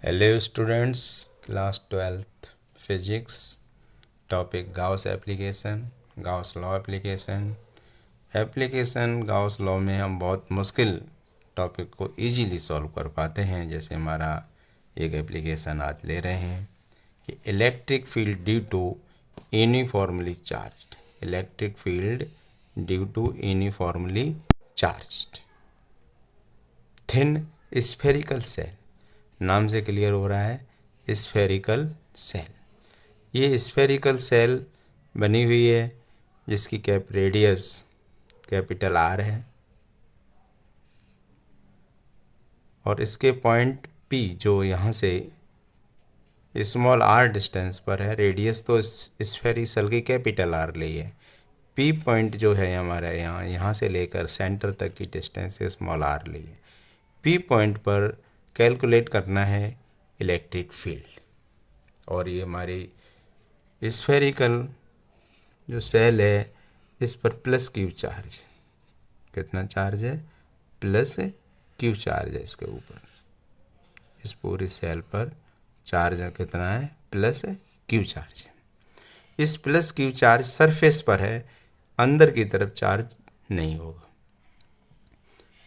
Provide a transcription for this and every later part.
Hello students, class 12th physics, topic Gauss application, Gauss law application Gauss law में हम बहुत मुश्किल topic को इजीली सॉल्व कर पाते हैं। जैसे हमारा एक एप्लीकेशन आज ले रहे हैं कि electric field due to uniformly charged, electric field due to uniformly charged thin spherical shell. नाम से क्लियर हो रहा है स्फेरिकल सेल। ये स्फेरिकल सेल बनी हुई है जिसकी कैप रेडियस कैपिटल आर है और इसके पॉइंट पी जो यहाँ से स्मॉल आर डिस्टेंस पर है, रेडियस तो स्फेरिकल सेल की कैपिटल आर ली है। पी पॉइंट जो है हमारा यहाँ से लेकर सेंटर तक की डिस्टेंस स्मॉल आर ली है। पी पॉइंट पर कैलकुलेट करना है इलेक्ट्रिक फील्ड। और ये हमारी स्फेरिकल जो सेल है इस पर प्लस क्यू चार्ज, कितना चार्ज है? प्लस क्यू चार्ज है इसके ऊपर। इस पूरी सेल पर चार्ज कितना है? Plus Q charge. इस प्लस क्यू चार्ज सरफेस पर है, अंदर की तरफ चार्ज नहीं होगा।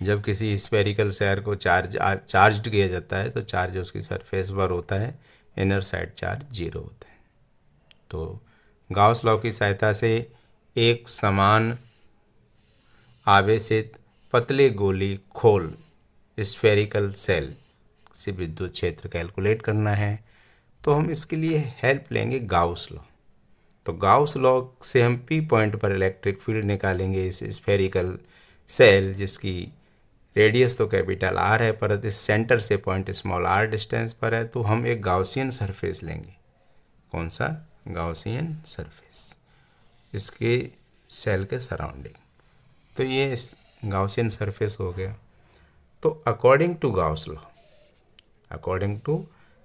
जब किसी स्फेरिकल सेल को चार्ज किया जाता है तो चार्ज उसकी सरफेस पर होता है, इनर साइड चार्ज 0 होता है। तो गाउस लॉ की सहायता से एक समान आवेशित पतले गोली खोल स्फेरिकल सेल से विद्युत क्षेत्र कैलकुलेट करना है। तो हम इसके लिए हेल्प लेंगे गाउस लॉ। तो गाउस लॉ से हम पी पॉइंट पर इलेक्ट्रिक फील्ड निकालेंगे इस स्फेरिकल सेल जिसकी रेडियस तो कैपिटल आर है पर इस सेंटर से पॉइंट स्मॉल आर डिस्टेंस पर है। तो हम एक गाउसियन सरफेस लेंगे। कौन सा? गाउसियन सरफेस, इसके सेल के सराउंडिंग। तो ये गाउसियन सरफेस हो गया। तो according to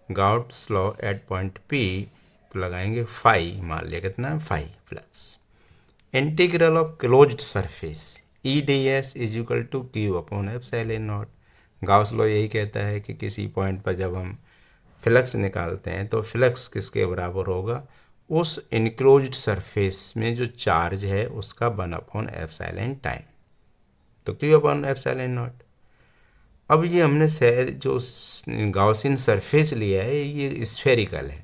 Gauss law at point P तो लगाएंगे फाई, मान लिया कितना? Phi plus integral of closed surface E D S is equal to Q upon epsilon naught. Gauss law यही कहता है कि किसी पॉइंट पर जब हम फ्लक्स निकालते हैं तो फ्लक्स किसके बराबर होगा? उस इनक्लोज्ड सरफेस में जो चार्ज है उसका 1 अपॉन एप्सिलॉन टाइम, तो क्यू अपॉन एप्सिलॉन नॉट। अब ये हमने जो गाउसियन सरफेस लिया है ये स्फेरिकल है,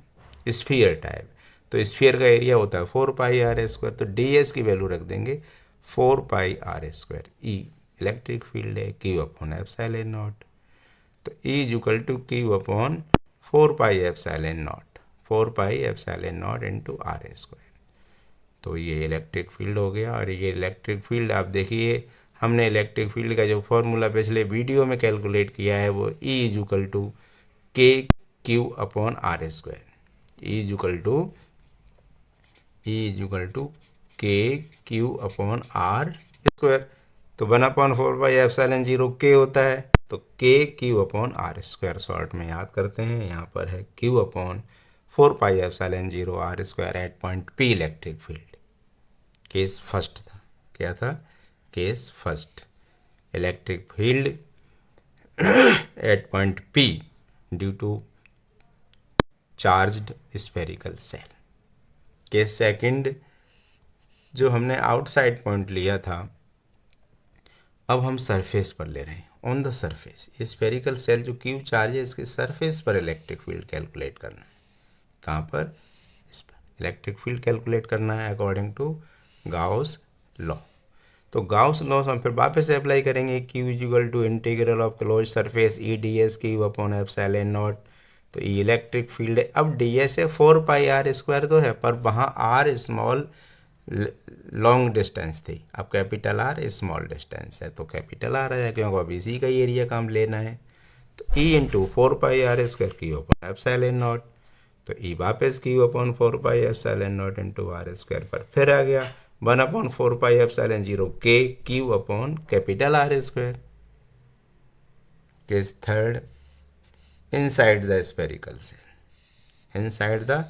स्फीयर टाइप। तो स्फीयर का एरिया होता है 4 पाई आर स्क्वायर। तो डी एस की वैल्यू रख देंगे 4 पाई are square. E electric field है, क्यू अपॉन एप्सिलॉन नॉट। तो E is equal to Q upon 4 pi epsilon naught, 4 pi epsilon naught into R square. तो ये इलेक्ट्रिक फील्ड हो गया। और ये इलेक्ट्रिक फील्ड आप देखिए, हमने इलेक्ट्रिक फील्ड का जो फॉर्मूला पिछले वीडियो में कैलकुलेट किया है वो E is equal to K Q upon R square. E is equal to K Q upon R square. तो 1 अपॉन 4 पाई एप्सिलॉन 0 के होता है, तो K Q upon R square short में याद करते हैं। यहाँ पर है Q upon 4 pi epsilon 0 R square at point P electric field. Case first था। क्या था? Case first, electric field at point P due to charged spherical shell. Case second, जो हमने आउटसाइड पॉइंट लिया था, अब हम सरफेस पर ले रहे हैं, on the surface. Spherical shell जो क्यू चार्ज है इसके सरफेस पर इलेक्ट्रिक फील्ड कैलकुलेट करना है। कहाँ पर? इस पर इलेक्ट्रिक फील्ड कैलकुलेट करना है अकॉर्डिंग टू गाउस लॉ। तो गाउस लॉ हम फिर वापस से अप्लाई करेंगे। Q is equal to integral of close surface E D S Q upon epsilon naught. तो ये इलेक्ट्रिक फील्ड है। अब डी एस है 4 पाई आर स्क्वायर तो है, पर वहाँ आर स्मॉल लॉन्ग डिस्टेंस थी, अब कैपिटल आर स्मॉल डिस्टेंस है तो कैपिटल आर है, क्योंकि अब इसी का एरिया का हम लेना है। तो E into 4 pi are square Q upon epsilon naught. तो ई वापस Q upon 4 pi epsilon naught into R square पर फिर आ गया 1 अपॉन 4 पाई एप्सिलॉन 0 के Q upon capital R square. Case third, inside the spherical shell, inside the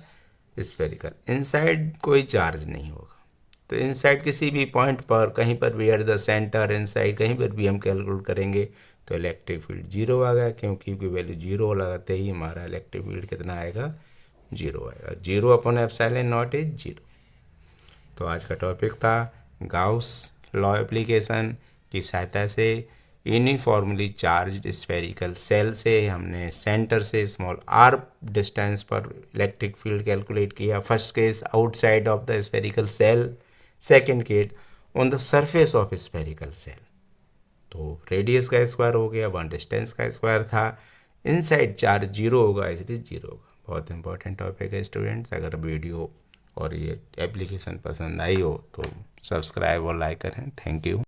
spherical, inside कोई charge नहीं होगा। तो इनसाइड किसी भी पॉइंट पर कहीं पर भी एट द सेंटर इनसाइड कहीं पर भी हम कैलकुलेट करेंगे तो इलेक्ट्रिक फील्ड जीरो आ गया, क्योंकि वैल्यू जीरो लगाते ही हमारा इलेक्ट्रिक फील्ड कितना आएगा, जीरो आएगा। Zero upon epsilon not is zero. तो आज का टॉपिक था गाउस लॉ एप्लीकेशन की सहायता से यूनिफॉर्मली चार्ज्ड स्फेरिकल सेल से हमने सेंटर से स्मॉल आर डिस्टेंस पर इलेक्ट्रिक फील्ड कैलकुलेट किया। First case outside of the spherical shell, second case on the surface of spherical shell. तो रेडियस का स्क्वायर हो गया, वन डिस्टेंस का स्क्वायर था, इनसाइड चार्ज जीरो होगा इसलिए जीरो होगा। बहुत इंपॉर्टेंट टॉपिक है स्टूडेंट्स। अगर वीडियो और ये एप्लीकेशन पसंद आई हो तो सब्सक्राइब और लाइक करें। Thank you.